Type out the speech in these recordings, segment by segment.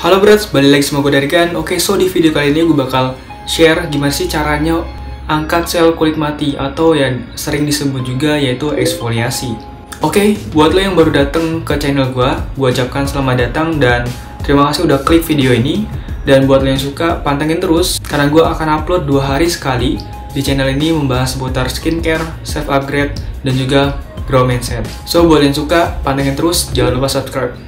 Halo Brats, balik lagi sama gue dari Gan. Oke, so di video kali ini gue bakal share gimana sih caranya angkat sel kulit mati atau yang sering disebut juga yaitu eksfoliasi. Oke, buat lo yang baru datang ke channel gue ucapkan selamat datang dan terima kasih udah klik video ini. Dan buat lo yang suka, pantengin terus karena gue akan upload 2 hari sekali di channel ini membahas seputar skincare, self upgrade, dan juga grow mindset. So buat yang suka, pantengin terus, jangan lupa subscribe.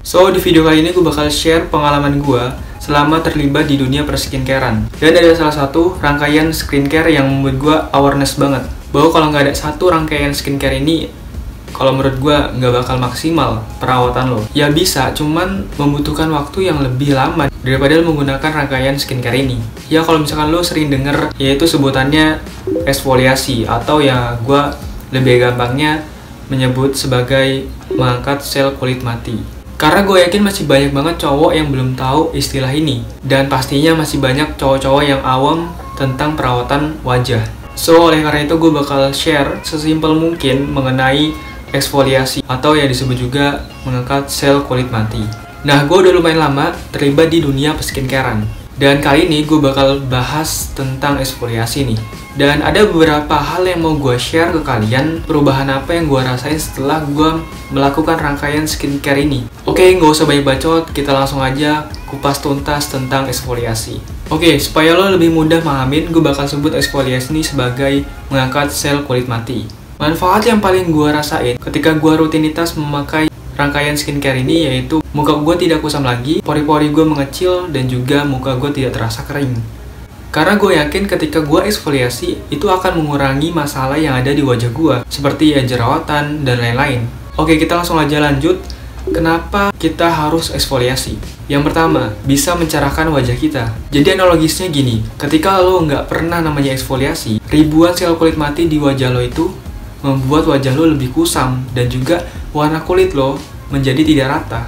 So di video kali ini gue bakal share pengalaman gue selama terlibat di dunia perskincarean. Dan ada salah satu rangkaian skincare yang membuat gue awareness banget bahwa kalau nggak ada satu rangkaian skincare ini, kalau menurut gue nggak bakal maksimal perawatan lo. Ya bisa, cuman membutuhkan waktu yang lebih lama daripada lo menggunakan rangkaian skincare ini. Ya kalau misalkan lo sering denger yaitu sebutannya eksfoliasi, atau ya gue lebih gampangnya menyebut sebagai mengangkat sel kulit mati. Karena gue yakin masih banyak banget cowok yang belum tahu istilah ini. Dan pastinya masih banyak cowok-cowok yang awam tentang perawatan wajah. So oleh karena itu gue bakal share sesimpel mungkin mengenai eksfoliasi atau yang disebut juga mengangkat sel kulit mati. Nah, gue udah lumayan lama terlibat di dunia perskincarean. Dan kali ini gue bakal bahas tentang eksfoliasi nih. Dan ada beberapa hal yang mau gue share ke kalian, perubahan apa yang gue rasain setelah gue melakukan rangkaian skincare ini. Oke, nggak usah banyak bacot, kita langsung aja kupas tuntas tentang eksfoliasi. Oke, supaya lo lebih mudah pahamin, gue bakal sebut eksfoliasi ini sebagai mengangkat sel kulit mati. Manfaat yang paling gue rasain ketika gue rutinitas memakai rangkaian skincare ini yaitu muka gue tidak kusam lagi, pori-pori gue mengecil, dan juga muka gue tidak terasa kering. Karena gue yakin ketika gue eksfoliasi, itu akan mengurangi masalah yang ada di wajah gue, seperti ya jerawatan dan lain-lain. Oke, kita langsung aja lanjut. Kenapa kita harus eksfoliasi? Yang pertama, bisa mencerahkan wajah kita. Jadi analogisnya gini, ketika lo nggak pernah namanya eksfoliasi, ribuan sel kulit mati di wajah lo itu membuat wajah lo lebih kusam, dan juga warna kulit lo menjadi tidak rata.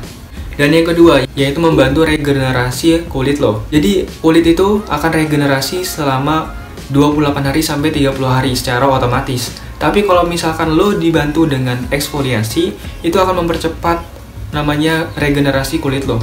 Dan yang kedua, yaitu membantu regenerasi kulit lo. Jadi, kulit itu akan regenerasi selama 28 hari sampai 30 hari secara otomatis. Tapi kalau misalkan lo dibantu dengan eksfoliasi, itu akan mempercepat namanya regenerasi kulit lo.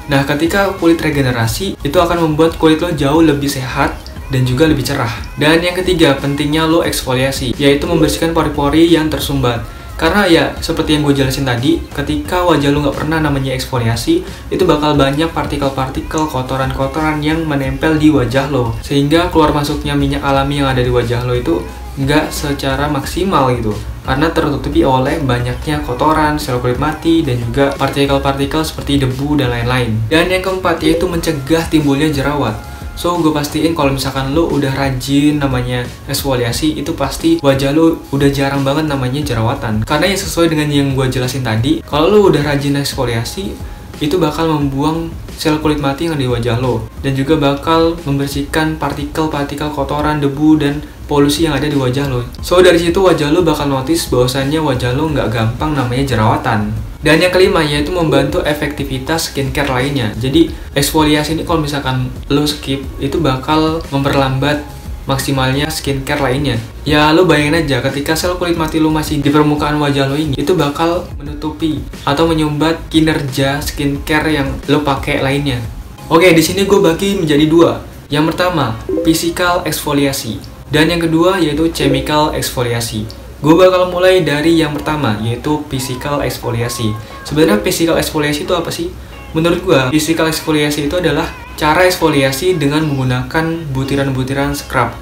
Nah, ketika kulit regenerasi, itu akan membuat kulit lo jauh lebih sehat dan juga lebih cerah. Dan yang ketiga, pentingnya lo eksfoliasi, yaitu membersihkan pori-pori yang tersumbat. Karena ya, seperti yang gue jelasin tadi, ketika wajah lo nggak pernah namanya eksfoliasi, itu bakal banyak partikel-partikel, kotoran-kotoran yang menempel di wajah lo. Sehingga keluar masuknya minyak alami yang ada di wajah lo itu nggak secara maksimal gitu. Karena tertutupi oleh banyaknya kotoran, sel kulit mati, dan juga partikel-partikel seperti debu dan lain-lain. Dan yang keempat, yaitu mencegah timbulnya jerawat. So, gue pastiin kalau misalkan lo udah rajin namanya eksfoliasi, itu pasti wajah lo udah jarang banget namanya jerawatan. Karena yang sesuai dengan yang gue jelasin tadi, kalau lo udah rajin eksfoliasi, itu bakal membuang sel kulit mati yang ada di wajah lo. Dan juga bakal membersihkan partikel-partikel kotoran, debu, dan polusi yang ada di wajah lo. So, dari situ wajah lo bakal notice bahwasannya wajah lo nggak gampang namanya jerawatan. Dan yang kelima, yaitu membantu efektivitas skincare lainnya. Jadi, eksfoliasi ini kalau misalkan lo skip, itu bakal memperlambat maksimalnya skincare lainnya. Ya, lo bayangin aja ketika sel kulit mati lo masih di permukaan wajah lo ini, itu bakal menutupi atau menyumbat kinerja skincare yang lo pakai lainnya. Oke, di sini gue bagi menjadi 2. Yang pertama, physical eksfoliasi. Dan yang kedua, yaitu chemical eksfoliasi. Gue bakal mulai dari yang pertama, yaitu physical eksfoliasi. Sebenarnya physical eksfoliasi itu apa sih? Menurut gue, physical eksfoliasi itu adalah cara eksfoliasi dengan menggunakan butiran-butiran scrub.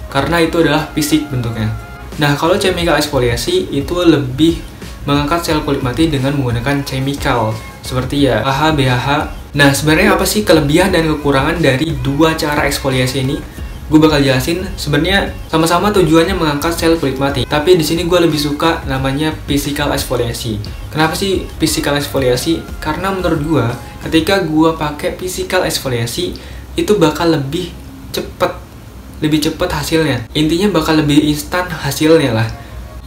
Karena itu adalah fisik bentuknya. Nah, kalau chemical eksfoliasi itu lebih mengangkat sel kulit mati dengan menggunakan chemical. Seperti ya AHA, BHA. Nah, sebenarnya apa sih kelebihan dan kekurangan dari 2 cara eksfoliasi ini? Gue bakal jelasin. Sebenarnya sama-sama tujuannya mengangkat sel kulit mati, tapi di sini gue lebih suka namanya physical eksfoliasi. Kenapa sih physical eksfoliasi? Karena menurut gue, ketika gue pakai physical eksfoliasi, itu bakal lebih cepet hasilnya. Intinya bakal lebih instan hasilnya lah.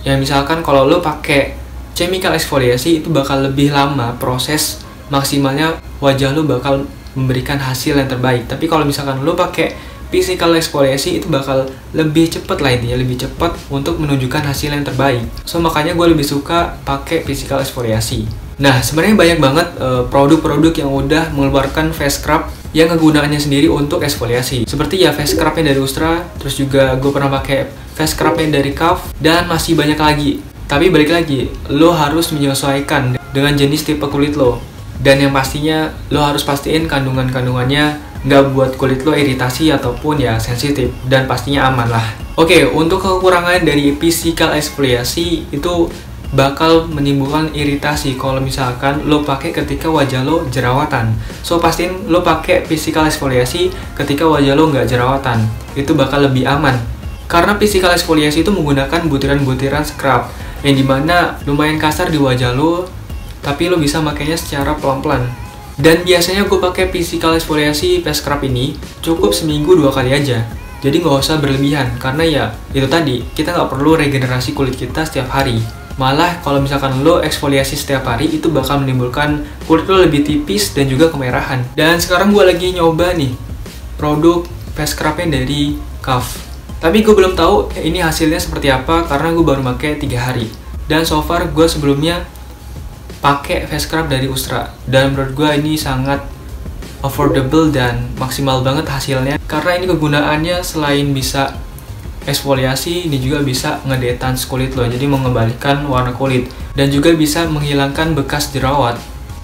Ya misalkan kalau lo pakai chemical eksfoliasi, itu bakal lebih lama proses maksimalnya wajah lo bakal memberikan hasil yang terbaik. Tapi kalau misalkan lo pakai physical exfoliasi itu bakal lebih cepet lah, intinya lebih cepat untuk menunjukkan hasil yang terbaik. So makanya gue lebih suka pakai physical exfoliasi. Nah, sebenarnya banyak banget produk-produk yang udah mengeluarkan face scrub yang kegunaannya sendiri untuk eksfoliasi. Seperti ya face scrubnya dari Ustra, terus juga gue pernah pakai face scrubnya dari Kaf, dan masih banyak lagi. Tapi balik lagi, lo harus menyesuaikan dengan jenis tipe kulit lo. Dan yang pastinya, lo harus pastiin kandungan-kandungannya nggak buat kulit lo iritasi ataupun ya sensitif, dan pastinya aman lah. Oke, untuk kekurangan dari physical exfoliasi itu bakal menimbulkan iritasi kalau misalkan lo pakai ketika wajah lo jerawatan. So pastiin lo pakai physical exfoliasi ketika wajah lo nggak jerawatan, itu bakal lebih aman. Karena physical exfoliasi itu menggunakan butiran-butiran scrub yang dimana lumayan kasar di wajah lo, tapi lo bisa makainya secara pelan-pelan. Dan biasanya gue pakai physical exfoliasi face scrub ini cukup seminggu 2 kali aja. Jadi nggak usah berlebihan, karena ya itu tadi, kita nggak perlu regenerasi kulit kita setiap hari. Malah kalau misalkan lo eksfoliasi setiap hari, itu bakal menimbulkan kulit lo lebih tipis dan juga kemerahan. Dan sekarang gue lagi nyoba nih produk face scrubnya dari Kaf. Tapi gue belum tahu ini hasilnya seperti apa karena gue baru pakai 3 hari. Dan so far gue sebelumnya pakai face scrub dari Ustra, dan menurut gue ini sangat affordable dan maksimal banget hasilnya. Karena ini kegunaannya selain bisa eksfoliasi, ini juga bisa ngedetans kulit lo, jadi mengembalikan warna kulit dan juga bisa menghilangkan bekas jerawat.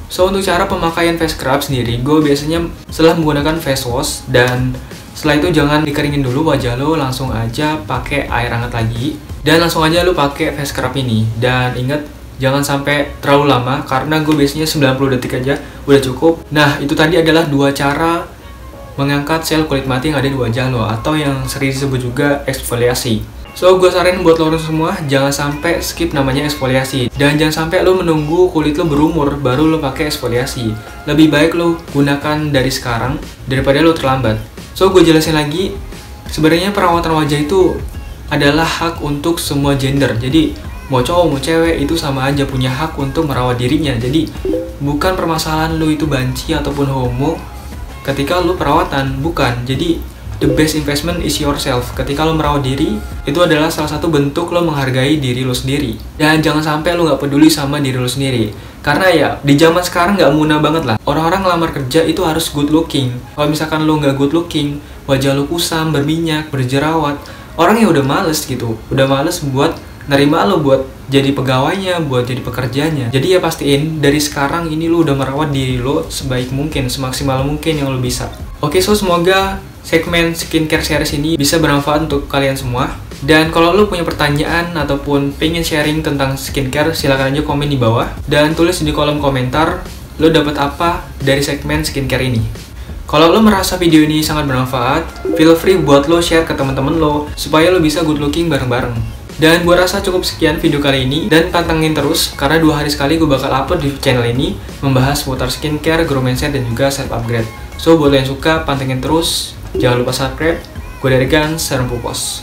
So untuk cara pemakaian face scrub sendiri, gue biasanya setelah menggunakan face wash, dan setelah itu jangan dikeringin dulu wajah lo, langsung aja pakai air hangat lagi dan langsung aja lo pakai face scrub ini. Dan ingat, jangan sampai terlalu lama karena gue biasanya 90 detik aja udah cukup. Nah, itu tadi adalah 2 cara mengangkat sel kulit mati yang ada di wajah lo, atau yang sering disebut juga eksfoliasi. So, gue saranin buat lo semua, jangan sampai skip namanya eksfoliasi. Dan jangan sampai lo menunggu kulit lo berumur baru lo pakai eksfoliasi. Lebih baik lo gunakan dari sekarang daripada lo terlambat. So, gue jelasin lagi, sebenarnya perawatan wajah itu adalah hak untuk semua gender. Jadi, mau cowok mau cewek itu sama aja punya hak untuk merawat dirinya. Jadi, bukan permasalahan lo itu banci ataupun homo ketika lo perawatan, bukan. Jadi the best investment is yourself. Ketika lo merawat diri, itu adalah salah satu bentuk lo menghargai diri lo sendiri. Dan jangan sampai lo nggak peduli sama diri lo sendiri. Karena ya di zaman sekarang nggak muna banget lah. Orang-orang ngelamar kerja itu harus good looking. Kalau misalkan lo nggak good looking, wajah lo kusam, berminyak, berjerawat, orangnya udah males gitu. Udah males buat nerima lo buat jadi pegawainya, buat jadi pekerjanya. Jadi ya pastiin dari sekarang ini lo udah merawat diri lo sebaik mungkin, semaksimal mungkin yang lo bisa. Oke, so semoga segmen skincare series ini bisa bermanfaat untuk kalian semua. Dan kalau lo punya pertanyaan ataupun pengen sharing tentang skincare, silahkan aja komen di bawah dan tulis di kolom komentar lo dapat apa dari segmen skincare ini. Kalau lo merasa video ini sangat bermanfaat, feel free buat lo share ke teman-teman lo supaya lo bisa good looking bareng-bareng. Dan gue rasa cukup sekian video kali ini, dan pantengin terus karena 2 hari sekali gue bakal upload di channel ini membahas seputar skincare, grow mindset, dan juga self upgrade. So buat lo yang suka, pantengin terus, jangan lupa subscribe. Gue dari Gan, Serem Pupos.